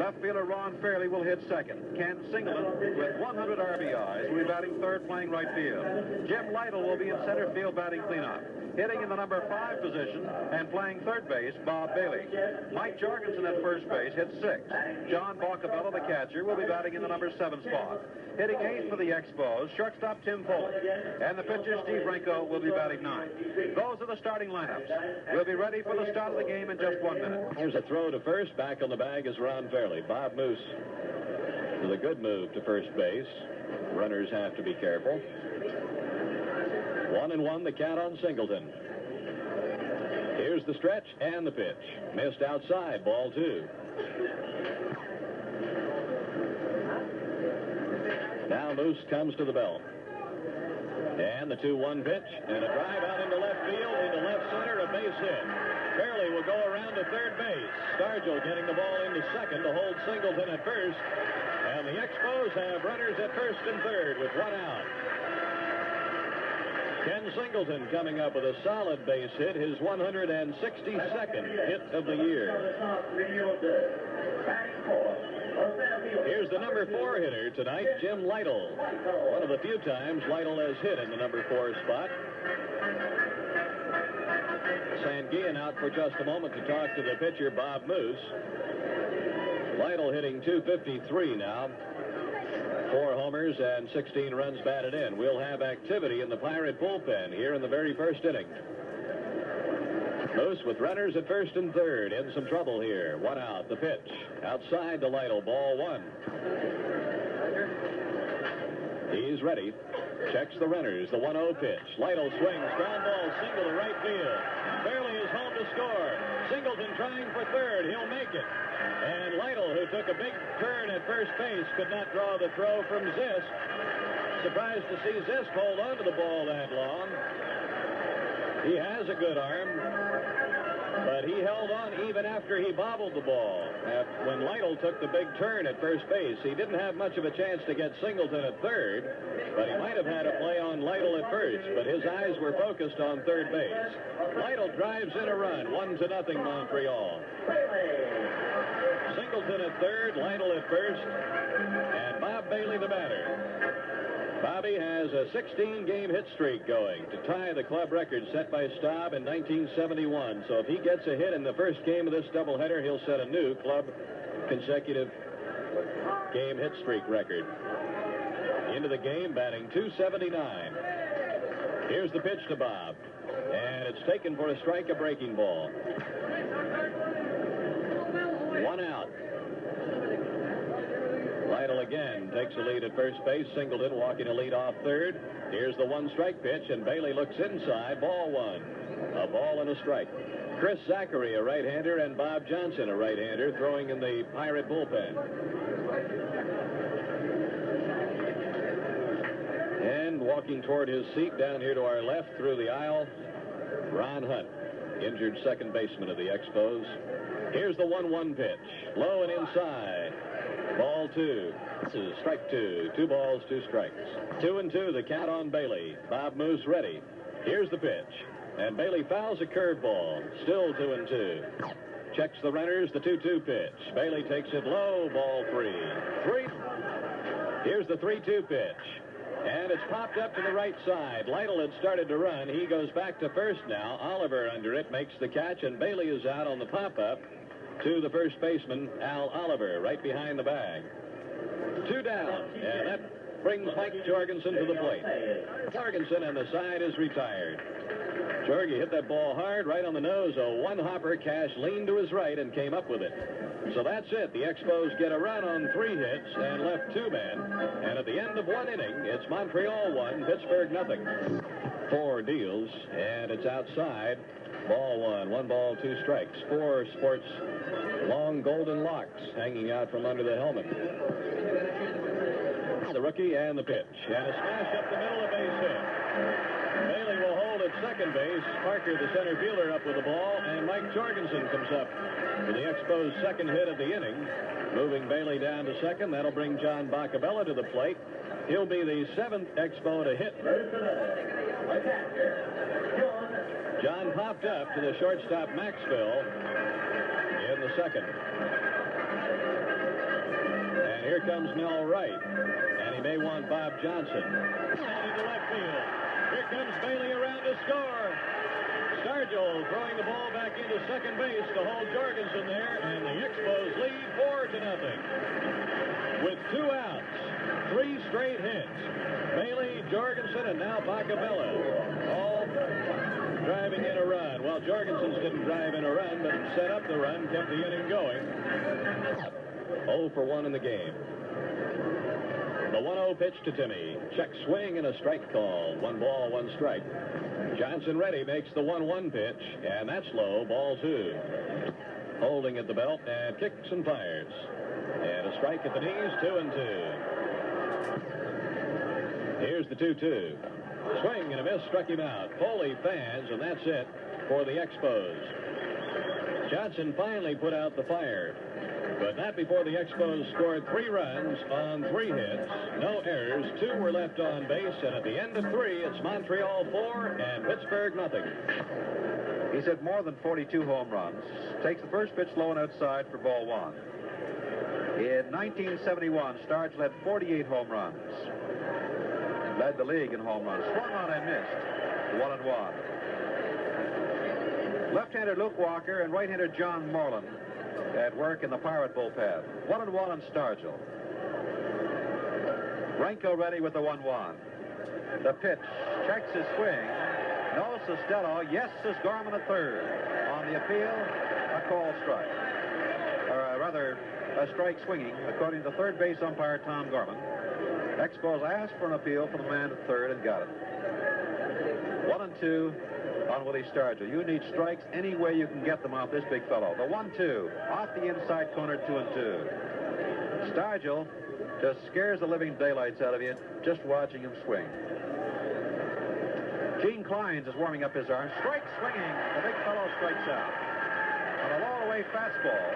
Left fielder Ron Fairley will hit second. Ken Singleton, with 100 RBIs, will be batting third, playing right field. Jim Lytle will be in center field, batting cleanup. Hitting in the number 5 position and playing third base, Bob Bailey. Mike Jorgensen at first base hits 6. John Boccabella, the catcher, will be batting in the number 7 spot. Hitting 8 for the Expos, shortstop Tim Foley. And the pitcher, Steve Renko, will be batting 9. Those are the starting lineups. We'll be ready for the start of the game in just 1 minute. Here's a throw to first. Back on the bag is Ron Fairley. Bob Moose with a good move to first base. Runners have to be careful. 1-1, the count on Singleton. Here's the stretch and the pitch. Missed outside, ball 2. Now Moose comes to the belt. And the 2-1 pitch, and a drive out into left field, into left center, a base hit. Fairley will go around to third base. Stargell getting the ball into second to hold Singleton at first. And the Expos have runners at first and third with 1 out. Ken Singleton coming up with a solid base hit, his 162nd hit of the year. Here's the number 4 hitter tonight, Jim Lytle. One of the few times Lytle has hit in the number 4 spot. Sanguillen out for just a moment to talk to the pitcher, Bob Moose. Lytle hitting .253 now. 4 homers and 16 runs batted in. We'll have activity in the Pirate bullpen here in the very first inning. Moose with runners at first and third. In some trouble here. 1 out. The pitch. Outside to Lytle. Ball 1. He's ready. Checks the runners. The 1-0 pitch. Lytle swings. Ground ball. Single to right field. Fairley is home to score. Singleton trying for third. He'll make it. And Lytle, who took a big turn at first base, could not draw the throw from Zisk. Surprised to see Zisk hold on to the ball that long. He has a good arm, but he held on even after he bobbled the ball. When Lytle took the big turn at first base, he didn't have much of a chance to get Singleton at third, but he might have had a play on Lytle at first, but his eyes were focused on third base. Lytle drives in a run, 1-0 Montreal. Singleton at third, Lytle at first, and Bob Bailey the batter. Bobby has a 16-game hit streak going to tie the club record set by Staub in 1971. So if he gets a hit in the first game of this doubleheader, he'll set a new club consecutive game hit streak record. Into the game, batting .279. Here's the pitch to Bob, and it's taken for a strike, a breaking ball. 1 out. Lytle again takes a lead at first base. Singleton walking a lead off third. Here's the 1-strike pitch, and Bailey looks inside. Ball 1. A ball and a strike. Chris Zachary, a right-hander, and Bob Johnson, a right-hander, throwing in the Pirate bullpen. And walking toward his seat down here to our left through the aisle, Ron Hunt, injured second baseman of the Expos. Here's the 1-1 pitch. Low and inside. Ball 2. This is strike 2. 2 balls, 2 strikes. 2-2, the count on Bailey. Bob Moose ready. Here's the pitch. And Bailey fouls a curveball. Still 2-2. Checks the runners, the 2-2 pitch. Bailey takes it low. Ball 3. Here's the 3-2 pitch. And it's popped up to the right side. Lytle had started to run. He goes back to first now. Oliver under it makes the catch, and Bailey is out on the pop-up to the first baseman, Al Oliver, right behind the bag. 2 down, and that brings Mike Jorgensen to the plate. Jorgensen, and the side is retired. Jorgie hit that ball hard, right on the nose. A one-hopper. Cash leaned to his right and came up with it. So that's it. The Expos get a run on 3 hits and left 2 men. And at the end of 1 inning, it's Montreal 1, Pittsburgh 0. 4 deals, and it's outside. Ball 1. 1 ball, 2 strikes. 4 sports long golden locks hanging out from under the helmet. The rookie and the pitch. And a smash up the middle, a base hit. Bailey will hold at second base. Parker, the center fielder, up with the ball. And Mike Jorgensen comes up for the Expos' second hit of the inning. Moving Bailey down to second. That'll bring John Boccabella to the plate. He'll be the 7th Expo to hit. John popped up to the shortstop Maxville in the second. And here comes Mel Wright. And he may want Bob Johnson. And into left field. Here comes Bailey around to score. Stargell throwing the ball back into second base to hold Jorgensen there. And the Expos lead 4-0. With 2 outs, 3 straight hits. Bailey, Jorgensen, and now Bacabella. All driving in a run. Well, Jorgensen's didn't drive in a run, but set up the run, kept the inning going. 0 for 1 in the game. The 1-0 pitch to Timmy. Check swing and a strike call. 1 ball, 1 strike. Johnson ready, makes the 1-1 pitch, and that's low, ball 2. Holding at the belt and kicks and fires. And a strike at the knees, 2-2. Here's the 2-2. Swing and a miss, struck him out. Foley fans, and that's it for the Expos. Johnson finally put out the fire, but not before the Expos scored 3 runs on 3 hits. No errors, 2 were left on base, and at the end of 3, it's Montreal 4 and Pittsburgh nothing. He's hit more than 42 home runs. Takes the first pitch low and outside for ball 1. In 1971, Stargell led 48 home runs. Led the league in home runs. Swung on and missed. 1-1. Left-hander Luke Walker and right-hander John Moreland at work in the Pirate bullpen. 1-1 on Stargell. Renko ready with the 1-1. The pitch. Checks his swing. No, Costello. Yes, says Gorman at third. On the appeal, a call strike. Or rather, a strike swinging, according to third base umpire Tom Gorman. Expos asked for an appeal from the man at third and got it. 1-2 on Willie Stargell. You need strikes any way you can get them off this big fellow. The 1-2 off the inside corner, 2-2. Stargell just scares the living daylights out of you just watching him swing. Gene Kleins is warming up his arm. Strike swinging. The big fellow strikes out. On a low-away fastball.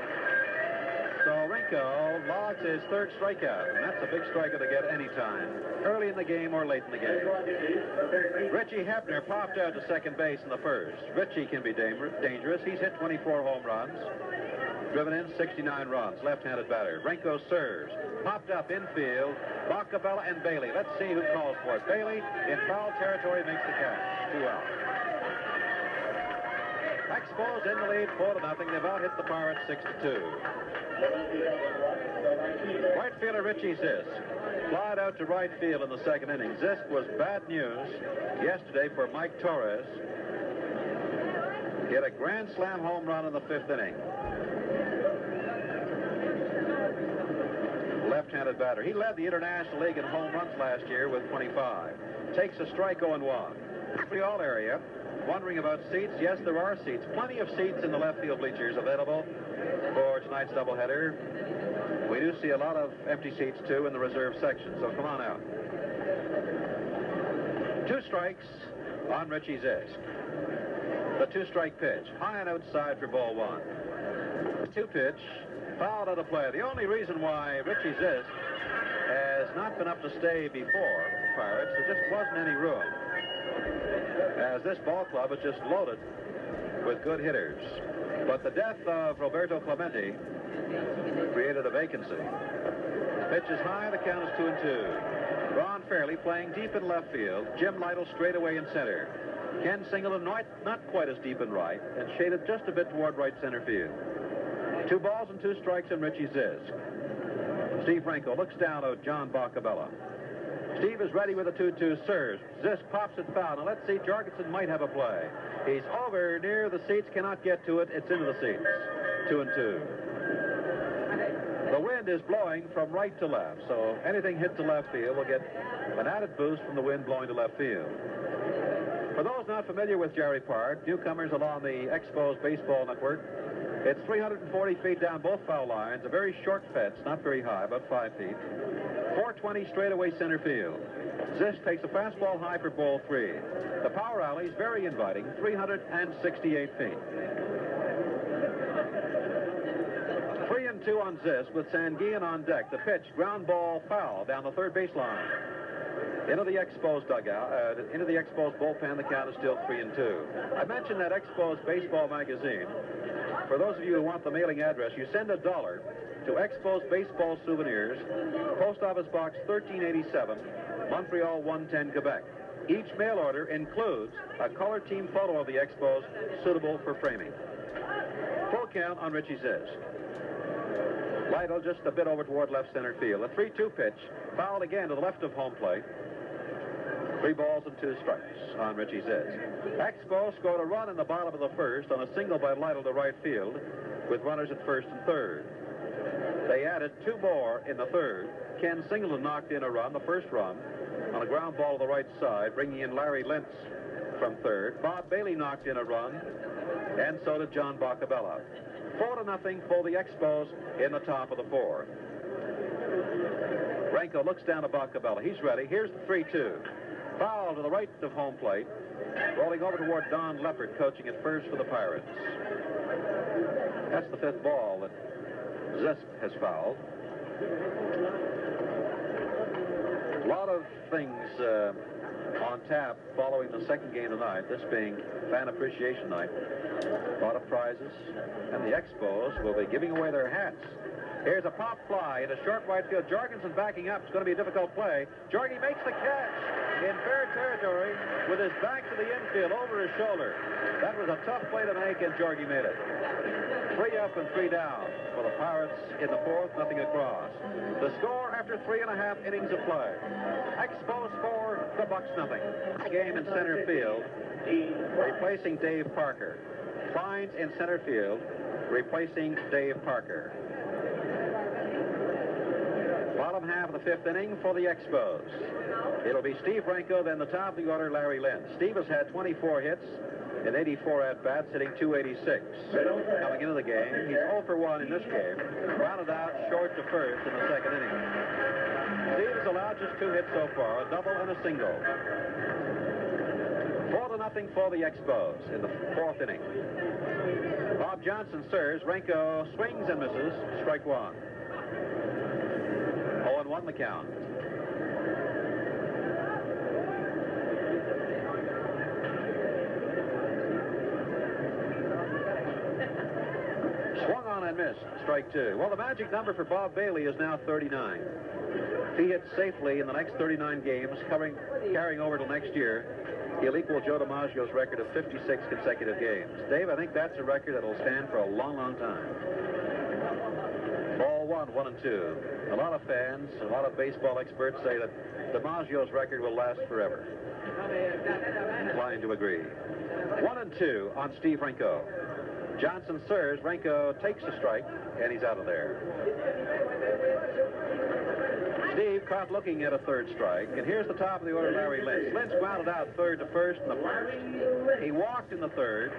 So Renko logs his 3rd strikeout, and that's a big striker to get any time, early in the game or late in the game. Richie Hebner popped out to second base in the 1st. Richie can be dangerous. He's hit 24 home runs, driven in 69 runs, left-handed batter. Renko serves, popped up infield, Bacabella and Bailey. Let's see who calls for it. Bailey in foul territory makes the catch. 2 out. Expos in the lead 4-0. They've out hit the Pirates 6-2. Right fielder Richie Zisk flied out to right field in the 2nd inning. Zisk was bad news yesterday for Mike Torres. He had a grand slam home run in the 5th inning. Left-handed batter. He led the International League in home runs last year with 25. Takes a strike 0-1. Montreal area. Wondering about seats? Yes, there are seats. Plenty of seats in the left field bleachers available for tonight's doubleheader. We do see a lot of empty seats, too, in the reserve section, so come on out. 2 strikes on Richie Zisk. The 2-strike pitch. High and outside for ball 1. 2 pitch. Fouled out of play. The only reason why Richie Zisk has not been up to stay before the Pirates, there just wasn't any room, as this ball club is just loaded with good hitters. But the death of Roberto Clemente created a vacancy. Pitch is high, the count is 2-2. Ron Fairley playing deep in left field. Jim Lytle straight away in center. Ken Singleton not quite as deep in right, and shaded just a bit toward right center field. 2 balls and 2 strikes on Richie Zisk. Steve Renko looks down at John Bacabella. Steve is ready with a 2-2, serves. Zisk pops it foul. Now let's see, Jorgensen might have a play. He's over near the seats, cannot get to it. It's into the seats. 2-2. The wind is blowing from right to left, so anything hit to left field will get an added boost from the wind blowing to left field. For those not familiar with Jerry Park, newcomers along the Expos Baseball Network, it's 340 feet down both foul lines, a very short fence, not very high, about 5 feet. 420 straightaway center field. Zisk takes a fastball high for ball 3. The power alley is very inviting, 368 feet. 3-2 on Zisk with Sanguillen on deck. The pitch, ground ball foul down the 3rd baseline. Into the Expos dugout, into the Expos bullpen, the count is still 3-2. I mentioned that Expos Baseball magazine for those of you who want the mailing address, you send $1 to Expos Baseball Souvenirs, Post Office Box 1387, Montreal 110, Quebec. Each mail order includes a color team photo of the Expos suitable for framing. Full count on Richie Ziz. Lytle just a bit over toward left center field. A 3-2 pitch, fouled again to the left of home plate. 3 balls and 2 strikes on Richie Ziz. Expos scored a run in the bottom of the first on a single by Lytle to right field with runners at first and third. They added 2 more in the third. Ken Singleton knocked in a run, the first run, on a ground ball to the right side, bringing in Larry Lentz from third. Bob Bailey knocked in a run, and so did John Boccabella. 4-0 for the Expos in the top of the 4th. Renko looks down at Boccabella. He's ready. Here's the 3-2. Foul to the right of home plate. Rolling over toward Don Leppard, coaching at first for the Pirates. That's the 5th ball that Zesk has fouled. A lot of things on tap following the second game tonight, this being Fan Appreciation Night. A lot of prizes, and the Expos will be giving away their hats. Here's a pop fly in a short right field. Jorgensen backing up. It's going to be a difficult play. Jorgie makes the catch in fair territory with his back to the infield over his shoulder. That was a tough play to make, and Jorgie made it. 3 up and 3 down for the Pirates in the 4th, nothing across. The score after 3.5 innings of play. Expos 4, the Bucks nothing. Game in center field, replacing Dave Parker. Kleins in center field, replacing Dave Parker. Bottom half of the 5th inning for the Expos. It'll be Steve Renko, then the top of the order, Larry Lentz. Steve has had 24 hits in 84 at-bats, hitting .286. Coming into the game, he's 0 for 1 in this game. Rounded out short to first in the 2nd inning. Steve has allowed just 2 hits so far, a double and a single. 4-0 for the Expos in the 4th inning. Bob Johnson serves. Renko swings and misses. Strike 1. 0-1 the count. Swung on and missed. Strike 2. Well, the magic number for Bob Bailey is now 39. If he hits safely in the next 39 games, carrying over till next year, he'll equal Joe DiMaggio's record of 56 consecutive games. Dave, I think that's a record that'll stand for a long, long time. Ball 1, 1-2. A lot of fans, a lot of baseball experts say that DiMaggio's record will last forever. Inclined to agree. 1-2 on Steve Renko. Johnson serves. Renko takes a strike, and he's out of there. Steve caught looking at a 3rd strike, and here's the top of the order, Larry Lentz. Lentz grounded out 3rd to 1st in the 1st. He walked in the 3rd.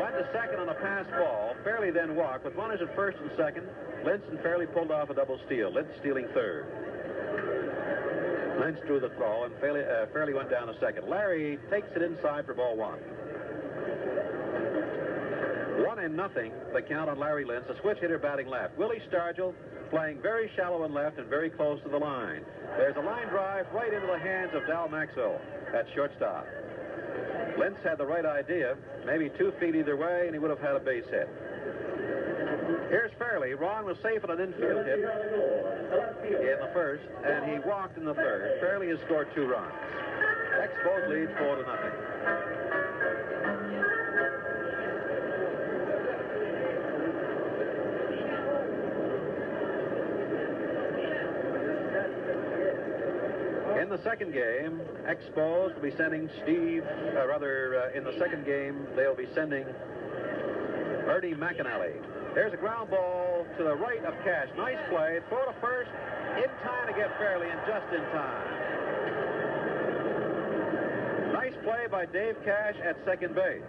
Went to 2nd on a pass ball. Fairley then walked. With runners at 1st and 2nd, Lentz and Fairley pulled off a double steal. Lentz stealing 3rd. Lentz drew the throw, and Fairley went down to 2nd. Larry takes it inside for ball 1. 1-0, the count on Larry Lentz, a switch hitter batting left. Willie Stargell playing very shallow and left and very close to the line. There's a line drive right into the hands of Dal Maxwell at shortstop. Lentz had the right idea, maybe 2 feet either way, and he would have had a base hit. Here's Fairley. Ron was safe on an infield hit in the 1st, and he walked in the 3rd. Fairley has scored 2 runs. Expos lead 4-0. In the second game, Expos will be sending in the second game, they'll be sending Ernie McAnally. There's a ground ball to the right of Cash. Nice play. Throw to first in time to get Fairley, and just in time. Nice play by Dave Cash at second base.